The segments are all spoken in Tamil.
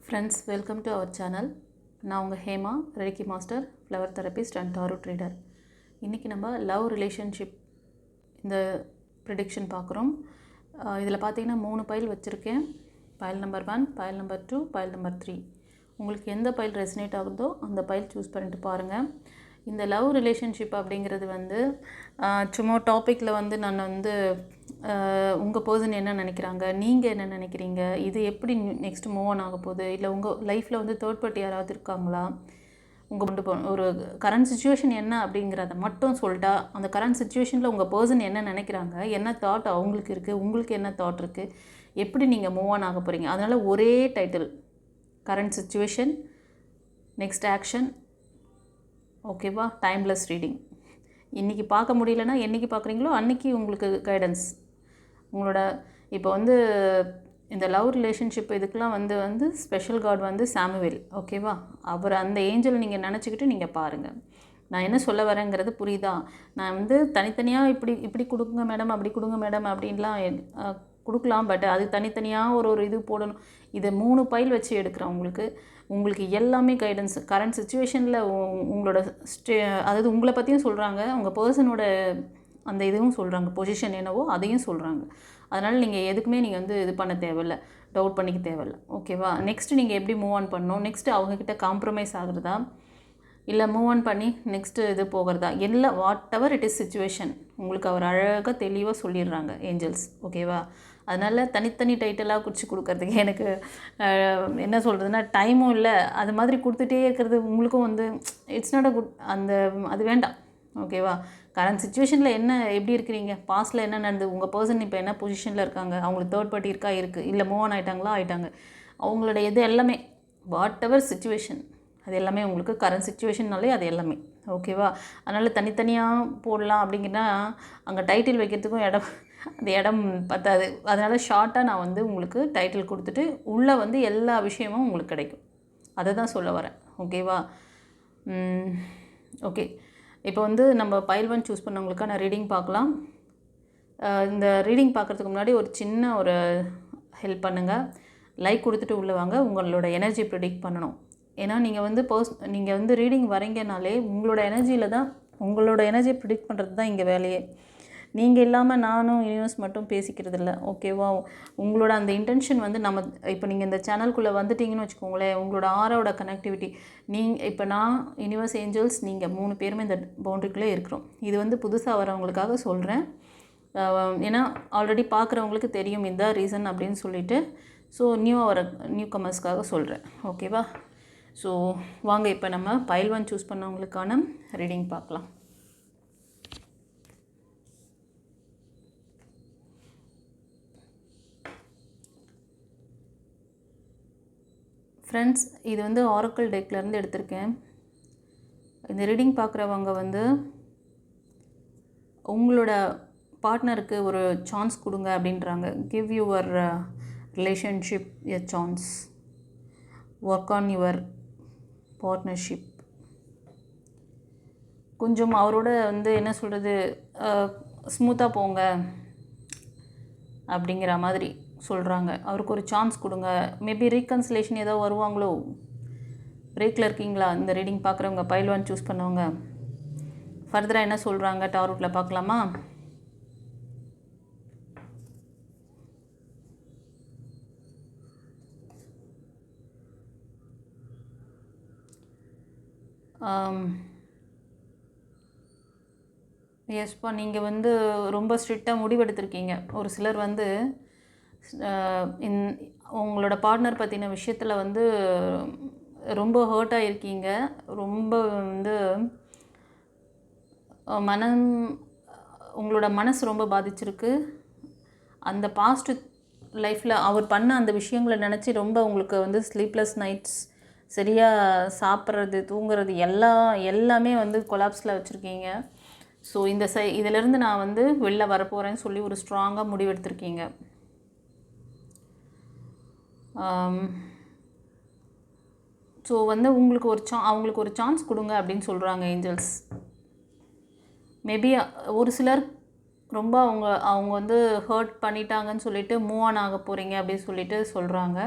Friends, welcome to our channel. நான் உங்கள் Hema, reiki master, flower therapist and tarot ட்ரீடர். இன்றைக்கி நம்ம லவ் ரிலேஷன்ஷிப் இந்த ப்ரிடிக்ஷன் பார்க்குறோம். இதில் பார்த்தீங்கன்னா 3 பைல் வச்சுருக்கேன். File number 1, file number 2, file number 3. உங்களுக்கு எந்த பைல் ரெசனேட் ஆகுதோ அந்த பைல் சூஸ் பண்ணிட்டு பாருங்கள். இந்த லவ் ரிலேஷன்ஷிப் அப்படிங்கிறது வந்து சும்மா டாப்பிக்கில் வந்து நான் வந்து உங்கள் பர்சன் என்ன நினைக்கிறாங்க, நீங்கள் என்ன நினைக்கிறீங்க, இது எப்படி நெக்ஸ்ட் மூவ் ஆன் ஆக போகுது, இல்லை உங்கள் லைஃப்பில் வந்து தேர்ட் பார்ட்டி யாராவது இருக்காங்களா, உங்கள் கொண்டு ஒரு கரண்ட் சுச்சுவேஷன் என்ன அப்படிங்கிறத மட்டும் சொல்லிட்டா அந்த கரண்ட் சுச்சுவேஷனில் உங்கள் பர்சன் என்ன நினைக்கிறாங்க, என்ன தாட் அவங்களுக்கு இருக்குது, உங்களுக்கு என்ன தாட் இருக்குது, எப்படி நீங்கள் மூவ் ஆன் ஆக போகிறீங்க. அதனால் ஒரே title, current situation, next action. ஓகேவா? Timeless reading. இன்றைக்கி பார்க்க முடியலன்னா என்றைக்கு பார்க்குறீங்களோ அன்றைக்கி உங்களுக்கு கைடன்ஸ். உங்களோட இப்போ வந்து இந்த லவ் ரிலேஷன்ஷிப் இதுக்கெலாம் வந்து ஸ்பெஷல் காட் வந்து சாமுவேல். ஓகேவா? அவர் அந்த ஏஞ்சல் நீங்கள் நினச்சிக்கிட்டு நீங்கள் பாருங்கள். நான் என்ன சொல்ல வரேங்கிறது புரியுதா? நான் வந்து தனித்தனியாக இப்படி கொடுங்க மேடம், அப்படி கொடுங்க மேடம் அப்படின்லாம் கொடுக்கலாம். பட் அது தனித்தனியாக ஒரு இது போடணும். இதை 3 பைல் வச்சு எடுக்கிறேன். உங்களுக்கு எல்லாமே கைடன்ஸ். கரண்ட் சுச்சுவேஷனில் உங்களோட அதாவது உங்களை பற்றியும் சொல்கிறாங்க, உங்கள் பர்சனோட அந்த இதுவும் சொல்கிறாங்க, பொசிஷன் என்னவோ அதையும் சொல்கிறாங்க. அதனால் நீங்கள் எதுக்குமே நீங்கள் வந்து இது பண்ண தேவையில்லை, டவுட் பண்ணிக்க தேவையில்லை. ஓகேவா? நெக்ஸ்ட்டு நீங்கள் எப்படி மூவ் ஆன் பண்ணணும், நெக்ஸ்ட்டு அவங்கக்கிட்ட காம்ப்ரமைஸ் ஆகுறதா, இல்லை மூவ் ஆன் பண்ணி நெக்ஸ்ட்டு இது போகிறதா, எல்லாம் what ever it is situation உங்களுக்கு அவர் அழகாக தெளிவாக சொல்லிடுறாங்க ஏஞ்சல்ஸ். ஓகேவா? அதனால் தனித்தனி டைட்டலாக குறித்து கொடுக்கறதுக்கு எனக்கு என்ன சொல்கிறதுனா டைமும் இல்லை. அது மாதிரி கொடுத்துட்டே இருக்கிறது உங்களுக்கும் வந்து இட்ஸ் நாட் அ குட். அது வேண்டாம். ஓகேவா? கரண்ட் சுச்சுவேஷனில் என்ன எப்படி இருக்கிறீங்க, பாஸ்ட்டில் என்ன நடந்தது, உங்கள் பர்சன் இப்போ என்ன பொசிஷனில் இருக்காங்க, அவங்களுக்கு தேர்ட் பார்ட்டி இருக்குது, இல்லை மூவ் ஆன் ஆகிட்டாங்க, அவங்களோட இது எல்லாமே வாட் எவர் சுச்சுவேஷன் அது எல்லாமே உங்களுக்கு கரண்ட் சுச்சுவேஷன்னாலே அது எல்லாமே. ஓகேவா? அதனால் தனித்தனியாக போடலாம் அப்படிங்கன்னா அங்கே டைட்டில் வைக்கிறதுக்கும் அந்த இடம் பத்தாது. அதனால் ஷார்ட்டாக நான் வந்து உங்களுக்கு டைட்டில் கொடுத்துட்டு உள்ளே வந்து எல்லா விஷயமும் உங்களுக்கு கிடைக்கும். அதை தான் சொல்ல வரேன். ஓகேவா? ஓகே, இப்போ வந்து நம்ம பைல் 1 சூஸ் பண்ணவங்களுக்கான ரீடிங் பார்க்கலாம். இந்த ரீடிங் பார்க்குறதுக்கு முன்னாடி ஒரு சின்ன ஹெல்ப் பண்ணுங்கள். லைக் கொடுத்துட்டு உள்ளே வாங்க. உங்களோட எனர்ஜி ப்ரிடிக்ட் பண்ணணும். ஏன்னா நீங்கள் வந்து ரீடிங் வரீங்கனாலே உங்களோட எனர்ஜியில் தான், உங்களோட எனர்ஜி ப்ரிடிக்ட் பண்ணுறது தான் இங்கே வேலையே. நீங்கள் இல்லாமல் நானும் யூனிவர்ஸ் மட்டும் பேசிக்கிறது இல்லை. ஓகேவா? உங்களோட அந்த இன்டென்ஷன் வந்து நம்ம இப்போ நீங்கள் இந்த சேனல்குள்ளே வந்துட்டிங்கன்னு வச்சுக்கோங்களேன், உங்களோட ஆரோட கனெக்டிவிட்டி இப்போ நான் யூனிவர்ஸ் ஏஞ்சல்ஸ் நீங்கள் 3 பேருமே இந்த பவுண்ட்ரிக்குள்ளே இருக்கிறோம். இது வந்து புதுசாக வரவங்களுக்காக சொல்கிறேன். ஏன்னா ஆல்ரெடி பார்க்குறவங்களுக்கு தெரியும் இந்த ரீசன் அப்படின்னு சொல்லிட்டு. ஸோ நியூ கமர்ஸ்க்காக சொல்கிறேன். ஓகேவா? ஸோ வாங்க இப்போ நம்ம பைல் 1 சூஸ் பண்ணவங்களுக்கான ரீடிங் பார்க்கலாம். ஃப்ரெண்ட்ஸ், இது வந்து ஆரக்கிள் டெக்லேருந்து எடுத்திருக்கேன். இந்த ரீடிங் பார்க்குறவங்க வந்து உங்களோட பார்ட்னருக்கு ஒரு சான்ஸ் கொடுங்க அப்படின்றாங்க. Give your relationship a chance, work on your partnership. கொஞ்சம் அவரோட வந்து என்ன சொல்கிறது, ஸ்மூத்தாக போங்க அப்படிங்கிற மாதிரி சொல்கிறாங்க. அவருக்கு ஒரு சான்ஸ் கொடுங்க. மேபி ரீகன்சிலேஷன் ஏதோ வருவாங்களோ. பிரேக்கில் இருக்கீங்களா இந்த ரீடிங் பார்க்குறவங்க, பைல் 1 சூஸ் பண்ணவங்க? ஃபர்தராக என்ன சொல்கிறாங்க டாரோட்டில் பார்க்கலாமா? எஸ்ப்பா, நீங்கள் வந்து ரொம்ப ஸ்ட்ரிக்டாக முடிவெடுத்திருக்கீங்க. ஒரு சிலர் வந்து உங்களோட பார்ட்னர் பற்றின விஷயத்தில் வந்து ரொம்ப ஹர்ட்டாக இருக்கீங்க. ரொம்ப வந்து உங்களோட மனசு ரொம்ப பாதிச்சிருக்கு. அந்த பாஸ்ட் லைஃப்பில் அவர் பண்ண அந்த விஷயங்களை நினச்சி ரொம்ப உங்களுக்கு வந்து ஸ்லீப்லெஸ் நைட்ஸ், சரியாக சாப்பிட்றது, தூங்குறது எல்லாமே வந்து கொலாப்ஸில் வச்சுருக்கீங்க. ஸோ இதிலேருந்து நான் வந்து வெளில வரப்போகிறேன்னு சொல்லி ஒரு ஸ்ட்ராங்காக முடிவெடுத்திருக்கீங்க. ஸோ வந்து அவங்களுக்கு ஒரு சான்ஸ் கொடுங்க அப்படின்னு சொல்கிறாங்க ஏஞ்சல்ஸ். மேபி ஒரு சிலர் ரொம்ப அவங்க வந்து ஹர்ட் பண்ணிட்டாங்கன்னு சொல்லிட்டு மூவ் ஆன் ஆக போகிறீங்க அப்படின்னு சொல்லிட்டு சொல்கிறாங்க.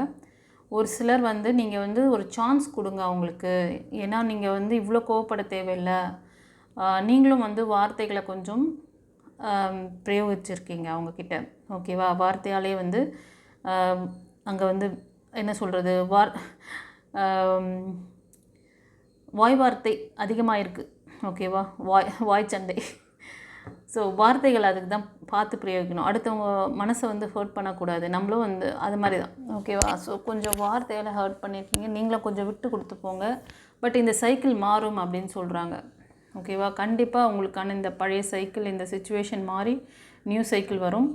ஒரு சிலர் வந்து நீங்கள் வந்து ஒரு சான்ஸ் கொடுங்க அவங்களுக்கு. ஏன்னா நீங்கள் வந்து இவ்வளோ கோவப்பட தேவையில்லை. நீங்களும் வந்து வார்த்தைகளை கொஞ்சம் பிரயோகிச்சிருக்கீங்க அவங்கக்கிட்ட. ஓகேவா? வார்த்தையாலே வந்து அங்கே வந்து என்ன சொல்கிறது, வாய் வார்த்தை அதிகமாக இருக்குது. ஓகேவா? வாய் சண்டை. ஸோ வார்த்தைகள் அதுக்கு தான் பார்த்து பிரயோகிக்கணும். அடுத்தவங்க மனசை வந்து ஹர்ட் பண்ணக்கூடாது. நம்மளும் வந்து அது மாதிரி தான். ஓகேவா? ஸோ கொஞ்சம் வார்த்தையால் ஹர்ட் பண்ணியிருக்கீங்க, நீங்களும் கொஞ்சம் விட்டு கொடுத்து போங்க. பட் இந்த சைக்கிள் மாறும் அப்படின்னு சொல்கிறாங்க. ஓகேவா? கண்டிப்பாக உங்களுக்கான இந்த பழைய சைக்கிள், இந்த சிச்சுவேஷன் மாறி நியூ சைக்கிள் வரும்.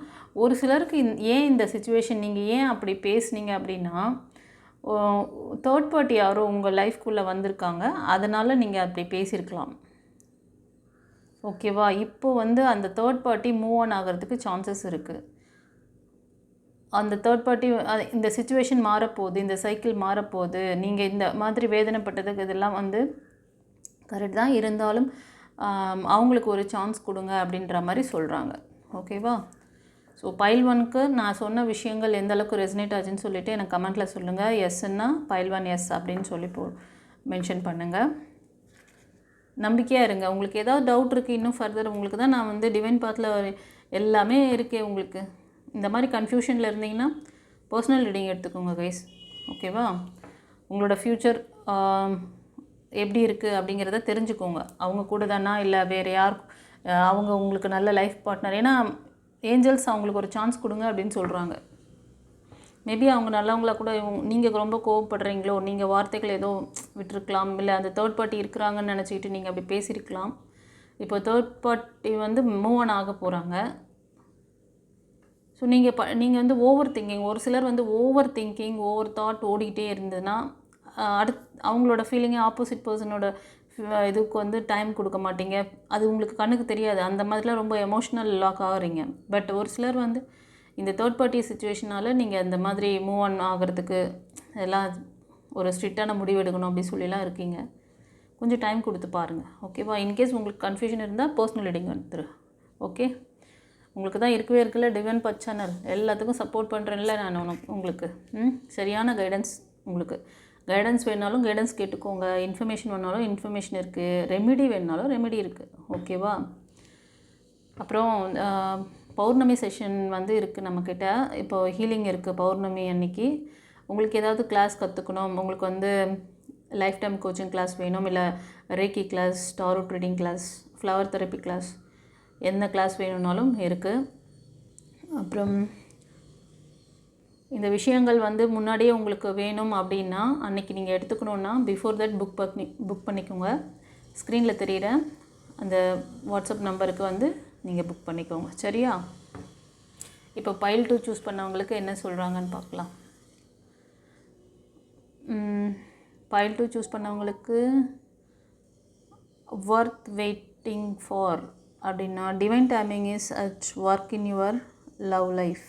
ஒரு சிலருக்கு ஏன் இந்த சிச்சுவேஷன், நீங்கள் ஏன் அப்படி பேசுனீங்க அப்படின்னா, தேர்ட் பார்ட்டி யாரோ உங்கள் லைஃப்குள்ளே வந்திருக்காங்க, அதனால் நீங்கள் அப்படி பேசியிருக்கலாம். ஓகேவா? இப்போது வந்து அந்த தேர்ட் பார்ட்டி மூவ் ஆன் ஆகிறதுக்கு சான்சஸ் இருக்குது. அந்த தேர்ட் பார்ட்டி இந்த சிச்சுவேஷன் மாறப்போகுது, இந்த சைக்கிள் மாறப்போகுது, நீங்கள் இந்த மாதிரி வேதனைப்பட்டதுக்கு இதெல்லாம் வந்து கரெக்ட் தான், இருந்தாலும் அவங்களுக்கு ஒரு சான்ஸ் கொடுங்க அப்படின்ற மாதிரி சொல்கிறாங்க. ஓகேவா? ஸோ பைல் 1க்கு நான் சொன்ன விஷயங்கள் எந்த அளவுக்கு ரெசனேட் ஆச்சுன்னு சொல்லிவிட்டு எனக்கு கமெண்ட்டில் சொல்லுங்கள். எஸ்ன்னா பைல் 1 எஸ் அப்படின்னு சொல்லி மென்ஷன் பண்ணுங்கள். நம்பிக்கையாக இருங்க. உங்களுக்கு ஏதாவது டவுட் இருக்குது இன்னும் ஃபர்தர், உங்களுக்கு தான் நான் வந்து டிவைன் பாத்தில் எல்லாமே இருக்கே உங்களுக்கு. இந்த மாதிரி கன்ஃபியூஷனில் இருந்தீங்கன்னா பர்சனல் ரீடிங் எடுத்துக்கோங்க கைஸ். ஓகேவா? உங்களோட ஃப்யூச்சர் எப்படி இருக்குது அப்படிங்கிறத தெரிஞ்சுக்கோங்க. அவங்க கூட தானா இல்லை வேறு யார் அவங்க உங்களுக்கு நல்ல லைஃப் பார்ட்னர். ஏன்னா ஏஞ்சல்ஸ் அவங்களுக்கு ஒரு சான்ஸ் கொடுங்க அப்படின்னு சொல்கிறாங்க. மேபி அவங்க நல்லவங்களா கூட, நீங்கள் ரொம்ப கோவப்படுறீங்களோ, நீங்கள் வார்த்தைகள் ஏதோ விட்டுருக்கலாம், இல்லை அந்த தேர்ட் பார்ட்டி இருக்கிறாங்கன்னு நினச்சிக்கிட்டு நீங்கள் அப்படி பேசியிருக்கலாம். இப்போ தேர்ட் பார்ட்டி வந்து மூவ் ஆன் ஆக போகிறாங்க. ஸோ நீங்கள் வந்து ஓவர் திங்கிங், ஒரு சிலர் வந்து ஓவர் திங்கிங், ஓவர் தாட் ஓடிக்கிட்டே இருந்ததுன்னா அவங்களோட ஃபீலிங்கை ஆப்போசிட் பர்சனோட இதுக்கு வந்து டைம் கொடுக்க மாட்டீங்க. அது உங்களுக்கு கண்ணுக்கு தெரியாது. அந்த மாதிரிலாம் ரொம்ப எமோஷ்னல் லாக் ஆகுறீங்க. பட் ஒரு சிலர் வந்து இந்த தேர்ட் பார்ட்டி சிச்சுவேஷனால் நீங்கள் அந்த மாதிரி மூவ் ஆன் ஆகிறதுக்கு எல்லாம் ஒரு ஸ்ட்ரிக்டான முடிவு எடுக்கணும் அப்படி சொல்லிலாம் இருக்கீங்க. கொஞ்சம் டைம் கொடுத்து பாருங்கள். ஓகேவா? இன்கேஸ் உங்களுக்கு கன்ஃபியூஷன் இருந்தால் பர்சனல் ரீடிங் எடுத்துரு. ஓகே? உங்களுக்கு தான் இருக்கவே இருக்குல்ல டிவைன் பாத் சேனல், எல்லாத்துக்கும் சப்போர்ட் பண்ணுறேன்ல நான் உங்களுக்கு. சரியான கைடன்ஸ். உங்களுக்கு கைடன்ஸ் வேணாலும் கைடன்ஸ் கேட்டுக்கோங்க, இன்ஃபர்மேஷன் வேணாலும் இன்ஃபர்மேஷன் இருக்குது, ரெமிடி வேணாலும் ரெமிடி இருக்குது. ஓகேவா? அப்புறம் பௌர்ணமி செஷன் வந்து இருக்குது நம்மக்கிட்ட. இப்போ ஹீலிங் இருக்குது பௌர்ணமி அன்னைக்கு. உங்களுக்கு ஏதாவது கிளாஸ் கற்றுக்கணும், உங்களுக்கு வந்து லைஃப் டைம் கோச்சிங் கிளாஸ் வேணும், இல்லை ரேக்கி class, tarot ட்ரீடிங் class, flower therapy class, எந்த கிளாஸ் வேணும்னாலும் இருக்குது. அப்புறம் இந்த விஷயங்கள் வந்து முன்னாடியே உங்களுக்கு வேணும் அப்படின்னா அன்றைக்கி நீங்கள் எடுத்துக்கணுன்னா பிஃபோர் தட் புக் பண்ணிக்கோங்க. ஸ்க்ரீனில் தெரிகிற அந்த வாட்ஸ்அப் நம்பருக்கு வந்து நீங்கள் புக் பண்ணிக்கோங்க. சரியா? இப்போ பைல் 2 சூஸ் பண்ணவங்களுக்கு என்ன சொல்கிறாங்கன்னு பார்க்கலாம். பைல் 2 சூஸ் பண்ணவங்களுக்கு ஒர்த் வெயிட்டிங் ஃபார் அப்படின்னா divine timing is at work in your love life.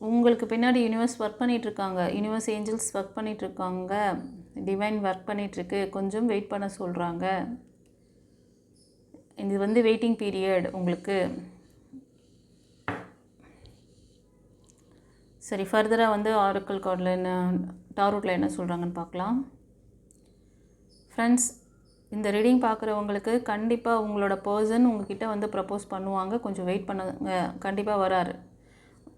உங்களுக்கு பின்னாடி யூனிவர்ஸ் ஒர்க் பண்ணிகிட்ருக்காங்க, யூனிவர்ஸ் ஏஞ்சல்ஸ் ஒர்க் பண்ணிகிட்ருக்காங்க, டிவைன் ஒர்க் பண்ணிகிட்ருக்கு, கொஞ்சம் வெயிட் பண்ண சொல்கிறாங்க. இது வந்து வெயிட்டிங் பீரியட் உங்களுக்கு. சரி, ஃபர்தராக வந்து ஆரக்கிள் கார்டில் என்ன, டாரோட்டில் என்ன சொல்கிறாங்கன்னு பார்க்கலாம். ஃப்ரெண்ட்ஸ், இந்த ரீடிங் பார்க்குறவங்களுக்கு கண்டிப்பாக உங்களோட பர்சன் உங்ககிட்ட வந்து ப்ரப்போஸ் பண்ணுவாங்க. கொஞ்சம் வெயிட் பண்ணுங்க, கண்டிப்பாக வராரு.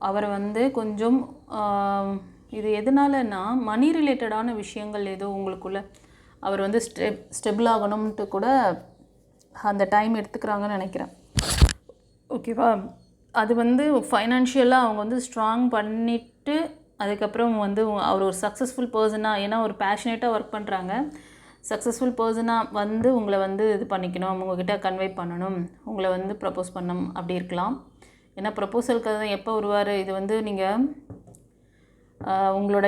அவரை வந்து கொஞ்சம் இது எதனாலன்னா மணி ரிலேட்டடான விஷயங்கள் ஏதோ உங்களுக்குள்ளே அவர் வந்து ஸ்டெபிள் ஆகணும்ன்ட்டு கூட அந்த டைம் எடுத்துக்கிறாங்கன்னு நினைக்கிறேன். ஓகேவா? அது வந்து ஃபைனான்ஷியலாக அவங்க வந்து ஸ்ட்ராங் பண்ணிவிட்டு அதுக்கப்புறம் வந்து அவர் ஒரு சக்ஸஸ்ஃபுல் பர்சனாக, ஏன்னா ஒரு பேஷனேட்டாக ஒர்க் பண்ணுறாங்க, சக்ஸஸ்ஃபுல் பர்சனாக வந்து உங்களை வந்து இது பண்ணிக்கணும், உங்கள்கிட்ட கன்வே பண்ணணும், உங்களை வந்து ப்ரப்போஸ் பண்ணணும் அப்படி இருக்கலாம். ஏன்னா ப்ரப்போசலுக்கு தான் எப்போ வருவார், இது வந்து நீங்கள் உங்களோட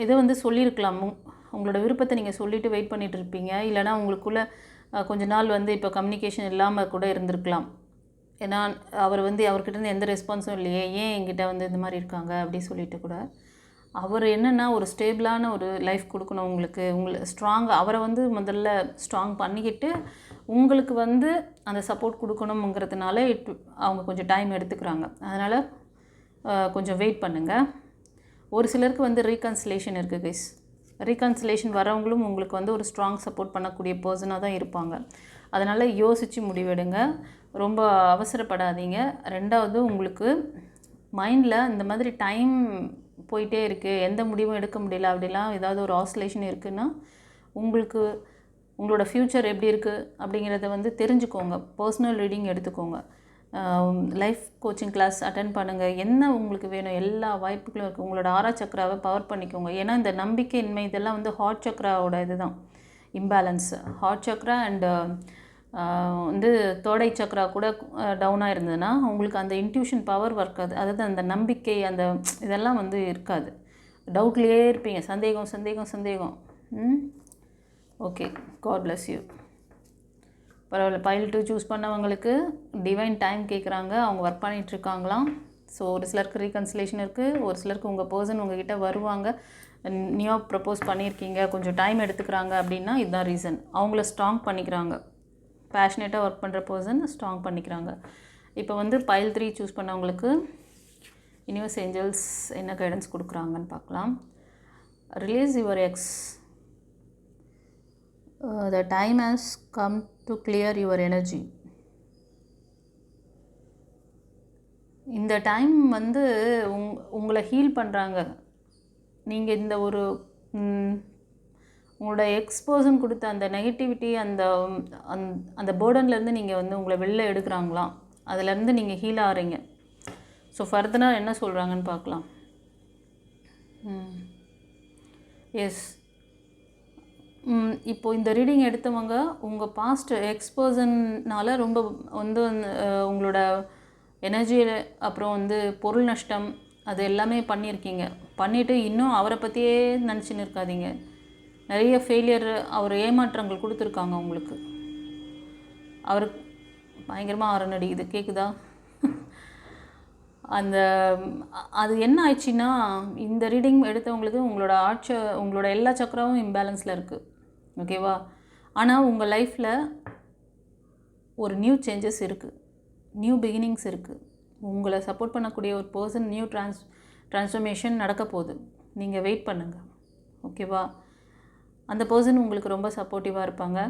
இதை வந்து சொல்லியிருக்கலாம், உங்களோட விருப்பத்தை நீங்கள் சொல்லிவிட்டு வெயிட் பண்ணிகிட்டு இருப்பீங்க. இல்லைனா உங்களுக்குள்ளே கொஞ்ச நாள் வந்து இப்போ கம்யூனிகேஷன் இல்லாமல் கூட இருந்திருக்கலாம். ஏன்னா அவர் வந்து அவர்கிட்ட எந்த ரெஸ்பான்ஸும் இல்லையே, ஏன் என்கிட்ட வந்து இந்த மாதிரி இருக்காங்க அப்படி சொல்லிட்டு கூட அவர் என்னென்னா ஒரு ஸ்டேபிளான ஒரு லைஃப் கொடுக்கணும் உங்களுக்கு. ஸ்ட்ராங்காக அவரை வந்து முதல்ல ஸ்ட்ராங் பண்ணிக்கிட்டு உங்களுக்கு வந்து அந்த சப்போர்ட் கொடுக்கணுங்கிறதுனால அவங்க கொஞ்சம் டைம் எடுத்துக்கிறாங்க. அதனால் கொஞ்சம் வெயிட் பண்ணுங்கள். ஒரு சிலருக்கு வந்து ரீகன்சிலேஷன் இருக்குது கைஸ். ரீகன்சிலேஷன் வரவங்களும் உங்களுக்கு வந்து ஒரு ஸ்ட்ராங் சப்போர்ட் பண்ணக்கூடிய பர்சனாக தான் இருப்பாங்க. அதனால் யோசித்து முடிவெடுங்க, ரொம்ப அவசரப்படாதீங்க. ரெண்டாவது, உங்களுக்கு மைண்டில் இந்த மாதிரி டைம் போயிட்டே இருக்குது, எந்த முடிவும் எடுக்க முடியல, அப்படிலாம் ஏதாவது ஒரு ஆசிலேஷன் இருக்குதுன்னா உங்களுக்கு உங்களோட ஃப்யூச்சர் எப்படி இருக்குது அப்படிங்கிறத வந்து தெரிஞ்சுக்கோங்க. பர்சனல் ரீடிங் எடுத்துக்கோங்க, லைஃப் கோச்சிங் கிளாஸ் அட்டன் பண்ணுங்கள். என்ன உங்களுக்கு வேணும், எல்லா வாய்ப்புகளும் இருக்குது. உங்களோட ஆறா சக்கராவை பவர் பண்ணிக்கோங்க. ஏன்னா இந்த நம்பிக்கையின்மை இதெல்லாம் வந்து ஹார்ட் சக்கராவோட இதுதான் இம்பேலன்ஸ். ஹார்ட் சக்கரா அண்டு வந்து தோடை சக்கரா கூட டவுனாக இருந்ததுன்னா உங்களுக்கு அந்த இன்ட்யூஷன் பவர் இருக்காது. அதாவது அந்த நம்பிக்கை, அந்த இதெல்லாம் வந்து இருக்காது. டவுட்லேயே இருப்பீங்க, சந்தேகம் சந்தேகம் சந்தேகம். Okay, god bless you. பரவாயில்ல. பைல் 2 சூஸ் பண்ணவங்களுக்கு டிவைன் டைம் கேட்குறாங்க, அவங்க ஒர்க் பண்ணிகிட்ருக்காங்களாம். ஸோ ஒரு சிலருக்கு ரீகன்சிலேஷன் இருக்குது, ஒரு சிலருக்கு உங்கள் பர்சன் உங்ககிட்ட வருவாங்க, நியூவாக ப்ரப்போஸ் பண்ணியிருக்கீங்க, கொஞ்சம் டைம் எடுத்துக்கிறாங்க அப்படின்னா இதுதான் ரீசன். அவங்கள ஸ்ட்ராங் பண்ணிக்கிறாங்க, பேஷனேட்டாக ஒர்க் பண்ணுற பர்சன் ஸ்ட்ராங் பண்ணிக்கிறாங்க. இப்போ வந்து பைல் 3 சூஸ் பண்ணவங்களுக்கு யூனிவர்ஸ் ஏஞ்சல்ஸ் என்ன கைடன்ஸ் கொடுக்குறாங்கன்னு பார்க்கலாம். Release your X. The time has come to clear your energy. இந்த டைம் வந்து உங்களை ஹீல் பண்ணுறாங்க. நீங்கள் இந்த ஒரு உங்களோட எக்ஸ்போசன் கொடுத்த அந்த நெகட்டிவிட்டி, அந்த பேர்டன்லேருந்து நீங்கள் வந்து உங்களை வெளில எடுக்கிறாங்களாம். அதிலேருந்து நீங்கள் ஹீல் ஆகிறீங்க. ஸோ ஃபர்தராக என்ன சொல்கிறாங்கன்னு பார்க்கலாம். எஸ், இப்போது இந்த ரீடிங் எடுத்தவங்க உங்கள் பாஸ்ட் எக்ஸ்போசன்னால் ரொம்ப வந்து உங்களோட எனர்ஜியில் அப்புறம் வந்து பொருள் நஷ்டம் அது எல்லாமே பண்ணியிருக்கீங்க. பண்ணிவிட்டு இன்னும் அவரை பற்றியே நினச்சின்னு இருக்காதீங்க. நிறைய ஃபெயிலியர், அவர் ஏமாற்றங்கள் கொடுத்துருக்காங்க உங்களுக்கு. அவர் பயங்கரமாக ஆரன் அடிக்குது, கேட்குதா? அது என்ன ஆயிடுச்சுன்னா, இந்த ரீடிங் எடுத்தவங்களுக்கு உங்களோட எல்லா சக்கராவும் இம்பேலன்ஸில் இருக்குது, ஓகேவா? ஆனால் உங்கள் லைஃப்பில் ஒரு நியூ சேஞ்சஸ் இருக்குது, நியூ பிகினிங்ஸ் இருக்குது. உங்களை சப்போர்ட் பண்ணக்கூடிய ஒரு பர்சன், நியூ ட்ரான்ஸ்ஃபர்மேஷன் நடக்க போகுது. நீங்கள் வெயிட் பண்ணுங்கள், ஓகேவா? அந்த பர்சன் உங்களுக்கு ரொம்ப சப்போர்ட்டிவாக இருப்பாங்க.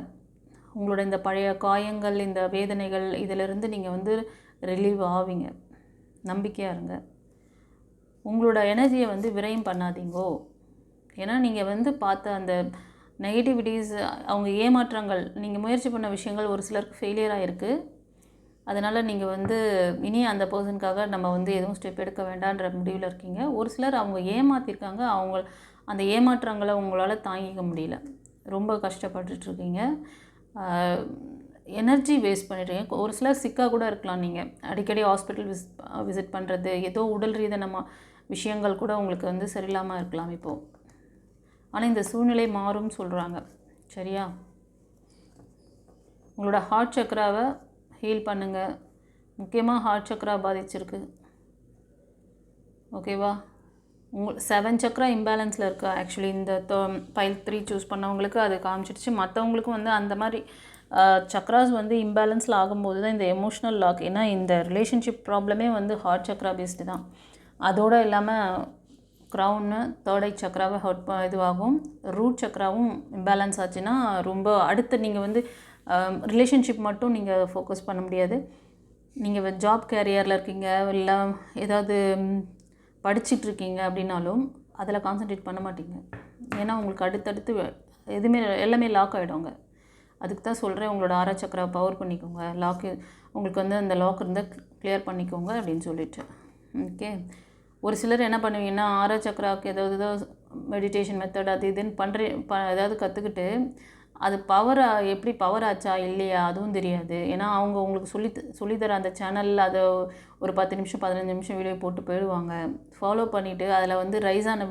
உங்களோட இந்த பழைய காயங்கள், இந்த வேதனைகள், இதிலிருந்து நீங்கள் வந்து ரிலீவ் ஆவீங்க. நம்பிக்கையாக இருங்க. உங்களோட எனர்ஜியை வந்து விரயம் பண்ணாதீங்கோ. ஏன்னா நீங்கள் வந்து பார்த்த அந்த நெகட்டிவிட்டிஸ், அவங்க ஏமாற்றங்கள், நீங்கள் முயற்சி பண்ண விஷயங்கள் ஒரு சிலருக்கு ஃபெயிலியராக இருக்குது. அதனால் நீங்கள் வந்து இனி அந்த பர்சனுக்காக நம்ம வந்து எதுவும் ஸ்டெப் எடுக்க வேண்டான்ற முடிவில் இருக்கீங்க. ஒரு சிலர் அவங்க ஏமாற்றிருக்காங்க, அந்த ஏமாற்றங்களை உங்களால் தாங்கிக்க முடியல, ரொம்ப கஷ்டப்பட்டுட்ருக்கீங்க, எனர்ஜி வேஸ்ட் பண்ணிடுறீங்க. ஒரு சிலர் சிக்காக கூட இருக்கலாம். நீங்கள் அடிக்கடி ஹாஸ்பிட்டல் விசிட் பண்ணுறது, ஏதோ உடல் ரீதியான விஷயங்கள் கூட உங்களுக்கு வந்து சரியில்லாமல் இருக்கலாம் இப்போது. ஆனால் இந்த சூழ்நிலை மாறும்னு சொல்கிறாங்க, சரியா? உங்களோட ஹார்ட் சக்கராவை ஹீல் பண்ணுங்கள். முக்கியமாக ஹார்ட் சக்கரா பாதிச்சிருக்கு, ஓகேவா? 7 சக்கரா இம்பேலன்ஸில் இருக்குது. ஆக்சுவலி இந்த பைல் 3 சூஸ் பண்ணவங்களுக்கு அது காமிச்சிடுச்சு. மற்றவங்களுக்கும் வந்து அந்த மாதிரி சக்ராஸ் வந்து இம்பேலன்ஸில் ஆகும்போது தான் இந்த எமோஷ்னல் லாக். ஏன்னா இந்த ரிலேஷன்ஷிப் ப்ராப்ளமே வந்து ஹார்ட் சக்ரா பேஸ்டு தான். அதோடு இல்லாமல் க்ரௌன்னு தேர்ட் ஐ சக்ராவை இதுவாகும். ரூட் சக்ராவும் இம்பேலன்ஸ் ஆச்சுன்னா ரொம்ப அடுத்து நீங்கள் வந்து ரிலேஷன்ஷிப் மட்டும் நீங்கள் ஃபோக்கஸ் பண்ண முடியாது. நீங்கள் ஜாப் கேரியரில் இருக்கீங்க, இல்லை ஏதாவது படிச்சிட்ருக்கீங்க அப்படின்னாலும் அதில் கான்சன்ட்ரேட் பண்ண மாட்டீங்க. ஏன்னா உங்களுக்கு அடுத்தடுத்து எதுவுமே எல்லாமே லாக் ஆகிடுங்க. அதுக்கு தான் சொல்கிறேன், உங்களோட ஆறா சக்கரா பவர் பண்ணிக்கோங்க. உங்களுக்கு வந்து அந்த லாக் இருந்தால் கிளியர் பண்ணிக்கோங்க அப்படின்னு சொல்லிட்டு. ஓகே, ஒரு சிலர் என்ன பண்ணுவீங்கன்னா, ஆறா சக்கராவுக்கு ஏதாவது மெடிடேஷன் மெத்தட் அது இதுன்னு ஏதாவது கற்றுக்கிட்டு அது எப்படி பவர் ஆச்சா இல்லையா அதுவும் தெரியாது. ஏன்னா அவங்க உங்களுக்கு சொல்லித்தர அந்த சேனலில் அதை ஒரு 10 நிமிஷம் 15 நிமிஷம் வீடியோ போட்டு போயிடுவாங்க. ஃபாலோ பண்ணிவிட்டு அதில் வந்து ரைஸ் ஆன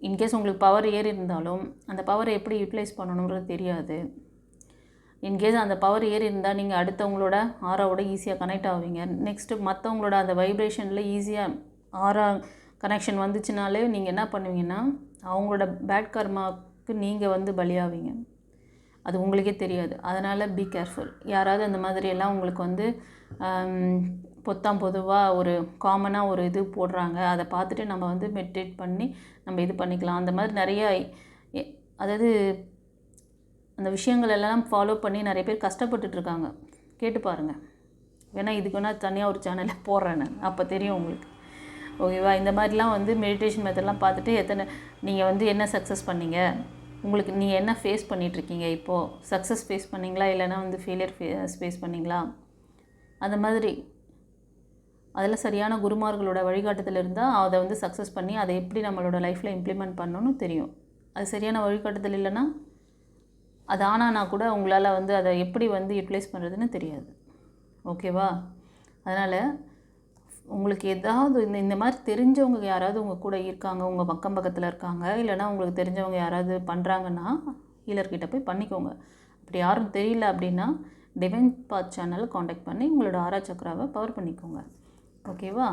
இன்கேஸ் உங்களுக்கு பவர் ஏறி இருந்தாலும் அந்த பவரை எப்படி யூட்டிலைஸ் பண்ணணுன்றது தெரியாது. இன்கேஸ் அந்த பவர் ஏறி இருந்தால் நீங்கள் அடுத்தவங்களோட ஆறாவோட ஈஸியாக கனெக்ட் ஆவீங்க. நெக்ஸ்ட்டு மற்றவங்களோட அந்த வைப்ரேஷனில் ஈஸியாக ஆறா கனெக்ஷன் வந்துச்சுனாலே நீங்கள் என்ன பண்ணுவீங்கன்னா, அவங்களோட பேட் கர்மாவுக்கு நீங்கள் வந்து பலியாவீங்க. அது உங்களுக்கே தெரியாது. அதனால் பி கேர்ஃபுல். யாராவது அந்த மாதிரியெல்லாம் உங்களுக்கு வந்து பொதுவாக ஒரு காமனாக ஒரு இது போடுறாங்க. அதை பார்த்துட்டு நம்ம வந்து மெடிடேட் பண்ணி நம்ம இது பண்ணிக்கலாம். அந்த மாதிரி நிறைய அதாவது அந்த விஷயங்கள் எல்லாம் ஃபாலோ பண்ணி நிறைய பேர் கஷ்டப்பட்டுட்ருக்காங்க. கேட்டு பாருங்கள். வேணால் இதுக்கு வேணால் தனியாக ஒரு சேனலில் போடுறேன் நான், அப்போ தெரியும் உங்களுக்கு. ஓகேவா? இந்த மாதிரிலாம் வந்து மெடிடேஷன் மெத்தட்லாம் பார்த்துட்டு நீங்கள் வந்து என்ன சக்ஸஸ் பண்ணீங்க, உங்களுக்கு நீங்கள் என்ன ஃபேஸ் பண்ணிகிட்ருக்கீங்க, இப்போது சக்ஸஸ் ஃபேஸ் பண்ணிங்களா இல்லைனா வந்து ஃபெயிலியர் ஃபேஸ் பண்ணிங்களா, அந்த மாதிரி அதில் சரியான குருமார்களோட வழிகாட்டுதல் இருந்தால் அதை வந்து சக்ஸஸ் பண்ணி அதை எப்படி நம்மளோட லைஃப்பில் இம்ப்ளிமெண்ட் பண்ணணும்னு தெரியும். அது சரியான வழிகாட்டுதல் இல்லைன்னா அது ஆனானா கூட உங்களால் வந்து அதை எப்படி வந்து யூட்டிலைஸ் பண்ணுறதுன்னு தெரியாது. ஓகேவா? அதனால் உங்களுக்கு ஏதாவது இந்த மாதிரி தெரிஞ்சவங்க யாராவது உங்கள் கூட இருக்காங்க, உங்கள் பக்கத்தில் இருக்காங்க, இல்லைனா உங்களுக்கு தெரிஞ்சவங்க யாராவது பண்ணுறாங்கன்னா ஹீலர்கிட்ட போய் பண்ணிக்கோங்க. அப்படி யாரும் தெரியல அப்படின்னா டிவைன் பாத் சேனலை காண்டாக்ட் பண்ணி உங்களோட ஆரா சக்கராவை பவர் பண்ணிக்கோங்க. ஓகேவா?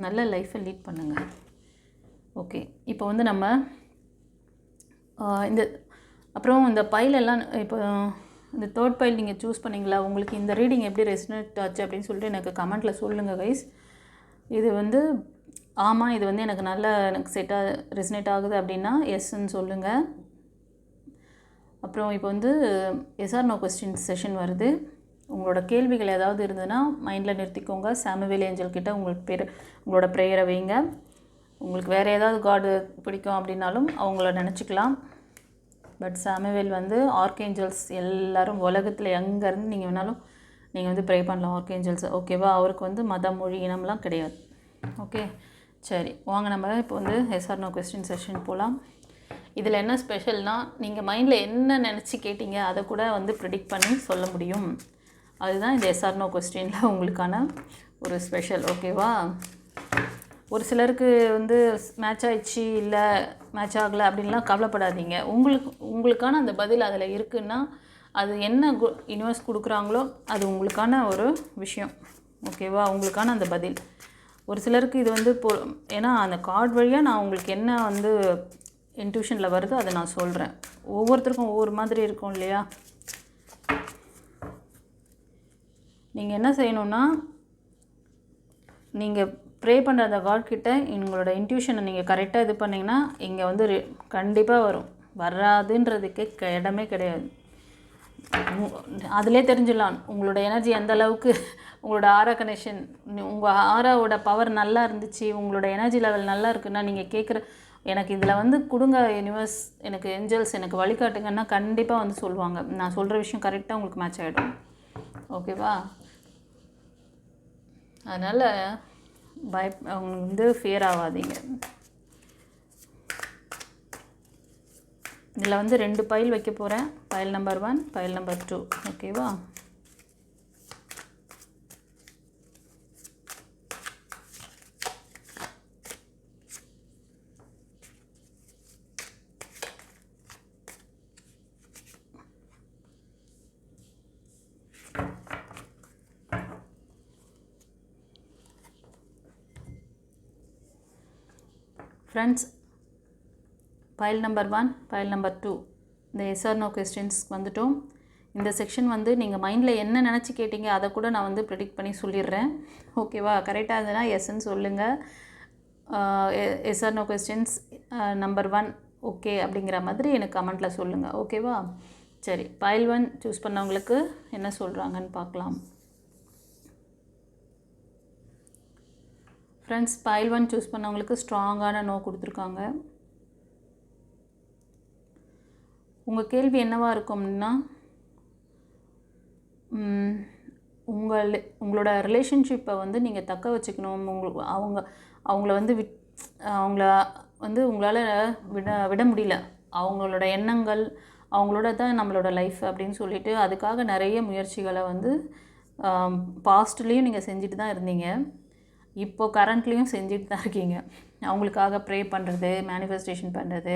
நல்ல லைஃப்பை லீட் பண்ணுங்கள். ஓகே, இப்போ வந்து நம்ம அப்புறம் இந்த பைலெல்லாம் இப்போ இந்த 3rd பைல் நீங்கள் சூஸ் பண்ணிங்களா, உங்களுக்கு இந்த ரீடிங் எப்படி ரெசனேட் ஆச்சு அப்படின்னு சொல்லிட்டு எனக்கு கமெண்ட்டில் சொல்லுங்கள் கைஸ். இது வந்து ஆமாம், இது வந்து எனக்கு ரெசனேட் ஆகுது அப்படின்னா எஸ்ன்னு சொல்லுங்கள். அப்புறம் இப்போ வந்து எஸ்ஆர் நோ கொஸ்டின் செஷன் வருது. உங்களோட கேள்விகள் ஏதாவது இருந்ததுன்னா மைண்டில் நிறுத்திக்கோங்க. சாமுவேல் ஏஞ்சல் கிட்ட உங்களோட ப்ரேயரை வைங்க. உங்களுக்கு வேறு ஏதாவது காடு பிடிக்கும் அப்படின்னாலும் அவங்கள நினச்சிக்கலாம். பட் சாமுவேல் வந்து ஆர்கேஞ்சல்ஸ் எல்லோரும் உலகத்தில் எங்கேருந்து நீங்கள் வேணாலும் நீங்கள் வந்து ப்ரே பண்ணலாம் ஆர்கேஞ்சல்ஸ். ஓகேவா? அவருக்கு வந்து மதம், மொழி, இனம்லாம் கிடையாது. ஓகே, சரி வாங்க நம்ம இப்போ வந்து எஸ்ஆர் நோ கொஸ்டின் செஷன் போகலாம். இதில் என்ன ஸ்பெஷல்னால் நீங்கள் மைண்டில் என்ன நினச்சி கேட்டீங்க அதை கூட வந்து ப்ரிடிக்ட் பண்ணி சொல்ல முடியும். அதுதான் இந்த எஸ்ஆர் நோ கொஸ்டினில் உங்களுக்கான ஒரு ஸ்பெஷல். ஓகேவா? ஒரு சிலருக்கு வந்து மேட்ச் ஆகிடுச்சு, இல்லை மேட்ச் ஆகலை அப்படின்லாம் கவலைப்படாதீங்க. உங்களுக்கான அந்த பதில் அதில் இருக்குன்னா அது என்ன யூனிவர்ஸ் கொடுக்குறாங்களோ அது உங்களுக்கான ஒரு விஷயம். ஓகேவா? உங்களுக்கான அந்த பதில். ஒரு சிலருக்கு இது வந்து ஏன்னா அந்த கார்டு வழியாக நான் உங்களுக்கு என்ன வந்து இன்ட்யூஷனில் வருதோ அதை நான் சொல்கிறேன். ஒவ்வொருத்தருக்கும் ஒவ்வொரு மாதிரி இருக்கும் இல்லையா? நீங்கள் என்ன செய்யணுன்னா, நீங்கள் ப்ரே பண்ணுற அந்த காட்கிட்ட உங்களோட இன்ட்யூஷனை நீங்கள் கரெக்டாக இது பண்ணிங்கன்னா இங்கே வந்து கண்டிப்பாக வரும். வராதுன்றதுக்கே இடமே கிடையாது. அதிலே தெரிஞ்சிடலாம் உங்களோட எனர்ஜி எந்த அளவுக்கு, உங்களோட ஆரா கனெக்ஷன், உங்கள் ஆராவோட பவர் நல்லா இருந்துச்சு, உங்களோட எனர்ஜி லெவல் நல்லா இருக்குன்னா நீங்கள் கேட்குற எனக்கு இதில் வந்து கொடுங்க யூனிவர்ஸ், எனக்கு ஏஞ்சல்ஸ் எனக்கு வழிகாட்டுங்கன்னா கண்டிப்பாக வந்து சொல்லுவாங்க. நான் சொல்கிற விஷயம் கரெக்டாக உங்களுக்கு மேட்ச் ஆகிடும். ஓகேவா? அதனால் அவங்க வந்து ஃபியர் ஆகாதீங்க. இதில் வந்து 2 பைல் வைக்க போகிறேன். File number 1, file number 2. ஓகேவா? Friends, file number 1, file number 2 இந்த எஸ்ஆர் நோ கொஸ்டின்ஸ்க்கு வந்துட்டோம். இந்த செக்ஷன் வந்து நீங்கள் மைண்டில் என்ன நினச்சி கேட்டீங்க அதை கூட நான் வந்து ப்ரெடிக்ட் பண்ணி சொல்லிடுறேன். ஓகேவா? கரெக்டாக இருந்ததுன்னா எஸ்ன்னு சொல்லுங்கள். Yes or no questions number 1 okay அப்படிங்கிற மாதிரி எனக்கு கமெண்ட்டில் சொல்லுங்கள். ஓகேவா? சரி, பைல் 1 சூஸ் பண்ணவங்களுக்கு என்ன சொல்கிறாங்கன்னு பார்க்கலாம். ஃப்ரெண்ட்ஸ், பைல் 1 சூஸ் பண்ணவங்களுக்கு ஸ்ட்ராங்கான நோ கொடுத்துருக்காங்க. உங்கள் கேள்வி என்னவாக இருக்கும்னா, உங்களோட ரிலேஷன்ஷிப்பை வந்து நீங்கள் தக்க வச்சுக்கணும். அவங்கள வந்து அவங்கள வந்து உங்களால் விட முடியல. அவங்களோட எண்ணங்கள் அவங்களோட தான் நம்மளோட லைஃப் அப்படின்னு சொல்லிட்டு அதுக்காக நிறைய முயற்சிகளை வந்து பாஸ்ட்லேயும் நீங்கள் செஞ்சுட்டு தான் இருந்தீங்க. இப்போது கரண்ட்லேயும் செஞ்சுட்டு தான் இருக்கீங்க. அவங்களுக்காக ப்ரே பண்ணுறது, மேனிஃபெஸ்டேஷன் பண்ணுறது,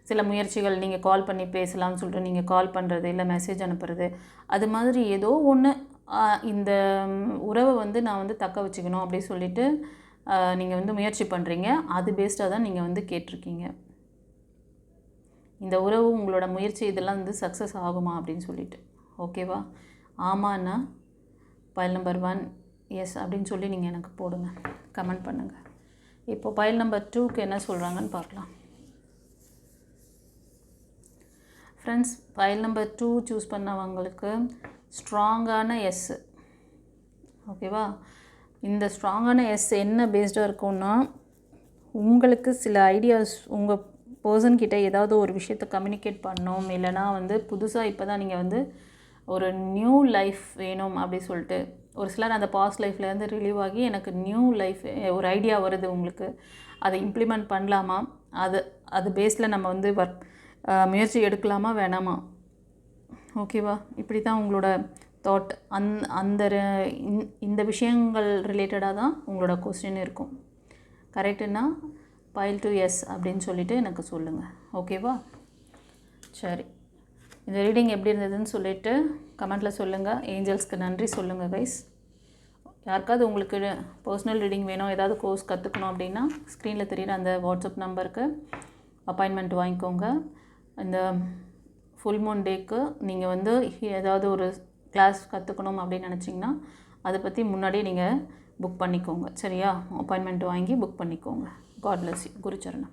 சில முயற்சிகள் நீங்கள் கால் பண்ணி பேசலாம்னு சொல்லிட்டு நீங்கள் கால் பண்ணுறது, இல்லை மெசேஜ் அனுப்புறது, அது மாதிரி ஏதோ ஒன்று இந்த உறவை வந்து நான் வந்து தக்க வச்சுக்கணும் அப்படி சொல்லிட்டு நீங்கள் வந்து முயற்சி பண்ணுறீங்க. அது பேஸ்டாக தான் நீங்கள் வந்து கேட்டிருக்கீங்க. இந்த உறவு உங்களோட முயற்சி இதெல்லாம் வந்து சக்ஸஸ் ஆகுமா அப்படின்னு சொல்லிட்டு. ஓகேவா? ஆமான்னா பைல் நம்பர் 1 எஸ் அப்படின்னு சொல்லி நீங்கள் எனக்கு போடுங்க, கமெண்ட் பண்ணுங்கள். இப்போ பைல் நம்பர் 2க்கு என்ன சொல்கிறாங்கன்னு பார்க்கலாம். ஃப்ரெண்ட்ஸ், பைல் நம்பர் 2 சூஸ் பண்ணவங்களுக்கு ஸ்ட்ராங்கான எஸ். ஓகேவா? இந்த ஸ்ட்ராங்கான எஸ் என்ன பேஸ்டாக இருக்கும்னா, உங்களுக்கு சில ஐடியாஸ் உங்கள் பர்சன்கிட்ட ஏதாவது ஒரு விஷயத்தை கம்யூனிகேட் பண்ணணும், இல்லைனா வந்து புதுசாக இப்போ தான் நீங்கள் வந்து ஒரு நியூ லைஃப் வேணும் அப்படி சொல்லிட்டு, ஒரு சிலர் அந்த பாஸ்ட் லைஃப்லேருந்து ரிலீவ் ஆகி எனக்கு நியூ லைஃப் ஒரு ஐடியா வருது உங்களுக்கு, அதை இம்ப்ளிமெண்ட் பண்ணலாமா, அது பேஸில் நம்ம வந்து முயற்சி எடுக்கலாமா வேணாமா, ஓகேவா? இப்படி தான் உங்களோட தாட் இந்த விஷயங்கள் ரிலேட்டடாக தான் உங்களோட கொஸ்டின் இருக்கும். கரெக்டுன்னா பைல் டு எஸ் அப்படின்னு சொல்லிவிட்டு எனக்கு சொல்லுங்கள், ஓகேவா? சரி, இந்த ரீடிங் எப்படி இருந்ததுன்னு சொல்லிவிட்டு கமெண்ட்டில் சொல்லுங்கள். ஏஞ்சல்ஸ்க்கு நன்றி சொல்லுங்கள் கைஸ். யாருக்காவது உங்களுக்கு பர்சனல் ரீடிங் வேணும், ஏதாவது கோர்ஸ் கற்றுக்கணும் அப்படின்னா ஸ்க்ரீனில் தெரியுற அந்த வாட்ஸ்அப் நம்பருக்கு அப்பாயின்மெண்ட் வாங்கிக்கோங்க. இந்த ஃபுல் மூன் டேக்கு நீங்கள் வந்து ஏதாவது ஒரு கிளாஸ் கற்றுக்கணும் அப்படின்னு நினச்சிங்கன்னா அதை பற்றி முன்னாடியே நீங்கள் புக் பண்ணிக்கோங்க. சரியா? அப்பாயின்மெண்ட் வாங்கி புக் பண்ணிக்கோங்க. God bless you. குருச்சரணம்.